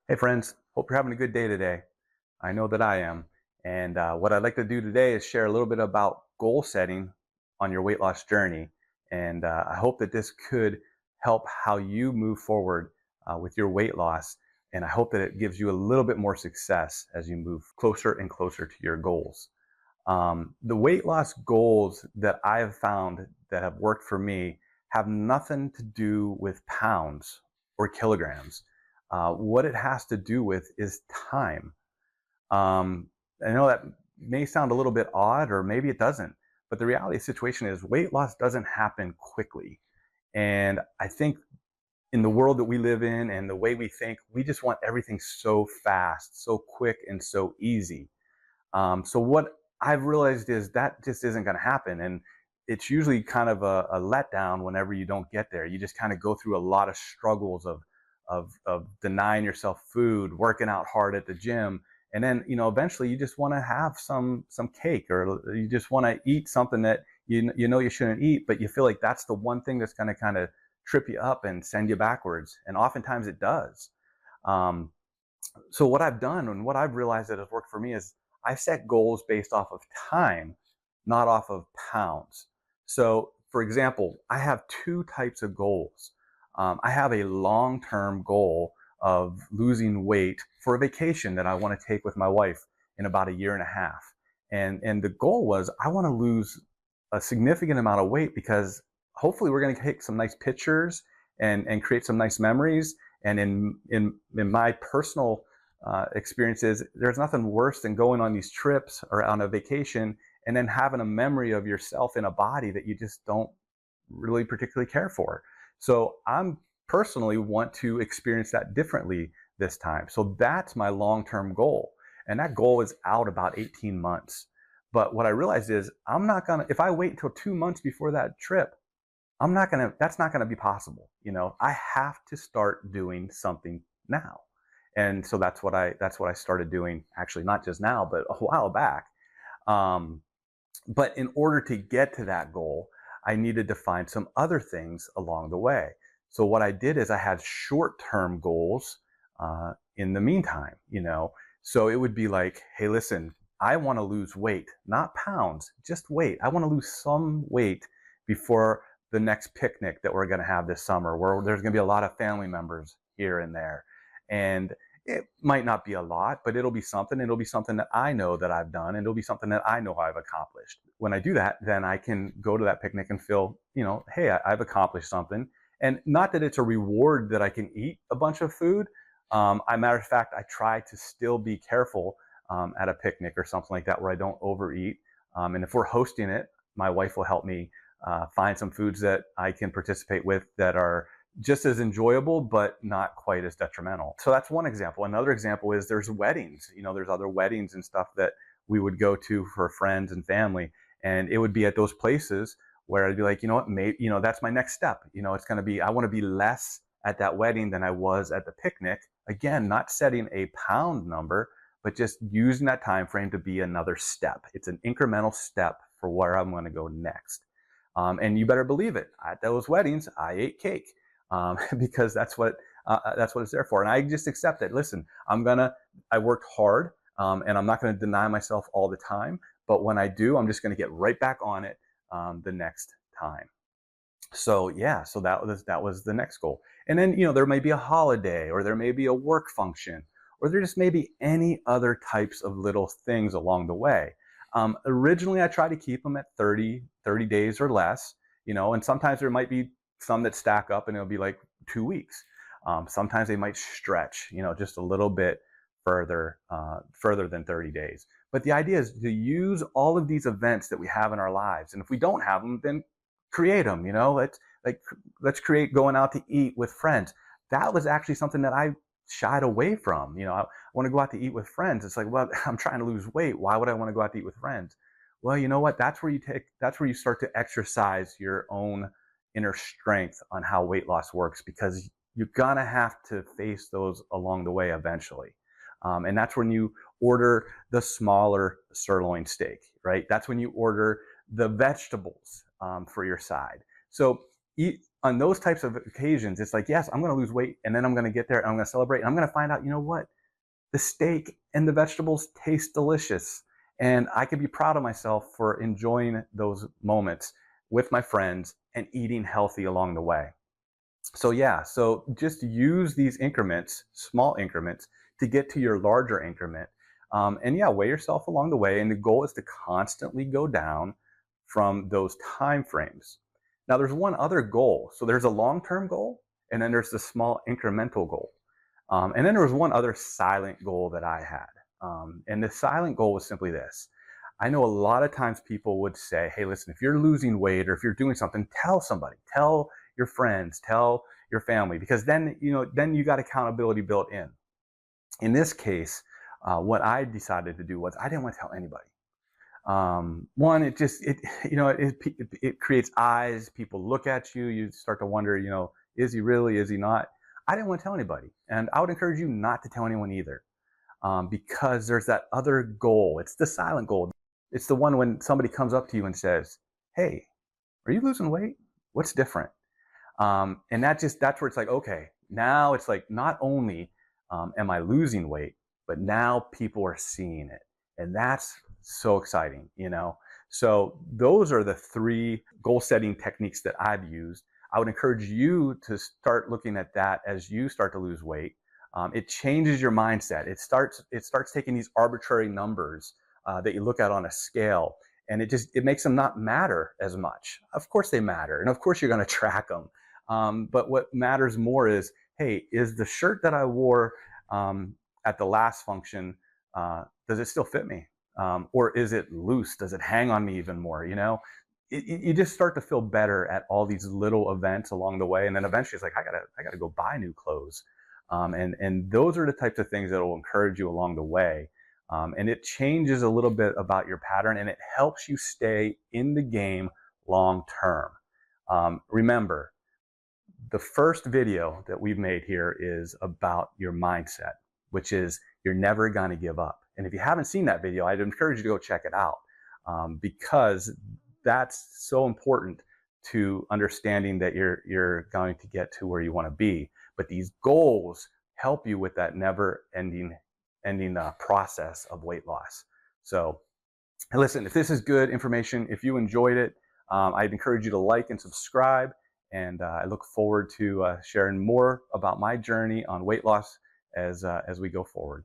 Hey friends, hope you're having a good day today. I know that I am. And what I'd like to do today is share a little bit about goal setting on your weight loss journey. And I hope that this could help how you move forward with your weight loss. And I hope that it gives you a little bit more success as you move closer and closer to your goals. The weight loss goals that I have found that have worked for me have nothing to do with pounds or kilograms. What it has to do with is time. Um, I know that may sound a little bit odd, or maybe it doesn't, but the reality of the situation is weight loss doesn't happen quickly. And I think in the world that we live in and the way we think, we just want everything so fast, so quick, and so easy. So what I've realized is that just isn't going to happen, and it's usually kind of a letdown whenever you don't get there. You just kind of go through a lot of struggles of denying yourself food, working out hard at the gym, and then eventually you just want to have some cake, or you just want to eat something that you know you shouldn't eat, but you feel like that's the one thing that's going to kind of trip you up and send you backwards, and oftentimes it does. Um, so what I've done and what I've realized that has worked for me is I set goals based off of time, not off of pounds. So, for example, I have two types of goals. I have a long-term goal of losing weight for a vacation that I want to take with my wife in about a year and a half. And the goal was I want to lose a significant amount of weight because hopefully we're going to take some nice pictures and create some nice memories. And in my personal experiences, there's nothing worse than going on these trips or on a vacation and then having a memory of yourself in a body that you just don't really particularly care for. So I'm personally want to experience that differently this time. So that's my long-term goal. And that goal is out about 18 months. But what I realized is I'm not gonna, if I wait until 2 months before that trip, that's not gonna be possible. I have to start doing something now. And so that's what I started doing, actually, not just now, but a while back. Um, but in order to get to that goal, I needed to find some other things along the way. So what I did is I had short-term goals in the meantime. So it would be like, hey, listen, I want to lose weight, not pounds, just weight. I want to lose some weight before the next picnic that we're going to have this summer, where there's going to be a lot of family members here and there. And it might not be a lot, but it'll be something. It'll be something that I know that I've done, and it'll be something that I know I've accomplished. When I do that, then I can go to that picnic and feel, hey, I've accomplished something. And not that it's a reward that I can eat a bunch of food. A matter of fact, I try to still be careful at a picnic or something like that where I don't overeat. And if we're hosting it, my wife will help me find some foods that I can participate with that are just as enjoyable, but not quite as detrimental. So that's one example. Another example is there's weddings. There's other weddings and stuff that we would go to for friends and family. And it would be at those places where I'd be like, you know what, maybe, that's my next step. It's going to be, I want to be less at that wedding than I was at the picnic. Again, not setting a pound number, but just using that time frame to be another step. It's an incremental step for where I'm going to go next. And you better believe it. At those weddings, I ate cake because that's what it's there for. And I just accept it. Listen, I worked hard, and I'm not going to deny myself all the time. But when I do, I'm just going to get right back on it the next time. So yeah, so that was the next goal. And then there may be a holiday, or there may be a work function, or there just may be any other types of little things along the way. Originally, I try to keep them at 30 days or less, and sometimes there might be some that stack up and it'll be like 2 weeks. Sometimes they might stretch, just a little bit further than 30 days. But the idea is to use all of these events that we have in our lives. And if we don't have them, then create them. Let's create going out to eat with friends. That was actually something that I shied away from. I want to go out to eat with friends. It's like, well, I'm trying to lose weight. Why would I want to go out to eat with friends? Well, you know what? That's where you start to exercise your own inner strength on how weight loss works, because you're gonna have to face those along the way eventually. And that's when you order the smaller sirloin steak, right? That's when you order the vegetables for your side. So on those types of occasions, it's like, yes, I'm going to lose weight, and then I'm going to get there and I'm going to celebrate, and I'm going to find out, you know what? The steak and the vegetables taste delicious. And I can be proud of myself for enjoying those moments with my friends and eating healthy along the way. So, yeah, so just use these increments, small increments, to get to your larger increment. And yeah, weigh yourself along the way. And the goal is to constantly go down from those time frames. Now, there's one other goal. So, there's a long term goal, and then there's the small incremental goal. And then there was one other silent goal that I had. And the silent goal was simply this. I know a lot of times people would say, hey, listen, if you're losing weight or if you're doing something, tell somebody, tell your friends, tell your family, because then, then you got accountability built in. In this case, what I decided to do was I didn't want to tell anybody. One, it creates eyes. People look at you. You start to wonder, is he really? Is he not? I didn't want to tell anybody, and I would encourage you not to tell anyone either, because there's that other goal. It's the silent goal. It's the one when somebody comes up to you and says, "Hey, are you losing weight? What's different?" And that's where it's like, okay, now it's like not only am I losing weight, but now people are seeing it, and that's so exciting, So those are the 3 goal setting techniques that I've used. I would encourage you to start looking at that as you start to lose weight. It changes your mindset. It starts taking these arbitrary numbers that you look at on a scale, and it makes them not matter as much. Of course they matter, and of course you're going to track them. But what matters more is, hey, is the shirt that I wore at the last function, does it still fit me? Or is it loose? Does it hang on me even more? You just start to feel better at all these little events along the way, and then eventually it's like I gotta go buy new clothes, and those are the types of things that will encourage you along the way, and it changes a little bit about your pattern, and it helps you stay in the game long term. Remember, the first video that we've made here is about your mindset, which is you're never going to give up. And if you haven't seen that video, I'd encourage you to go check it out, because that's so important to understanding that you're going to get to where you want to be. But these goals help you with that never-ending process of weight loss. So, listen, if this is good information, if you enjoyed it, I'd encourage you to like and subscribe. And I look forward to sharing more about my journey on weight loss as we go forward.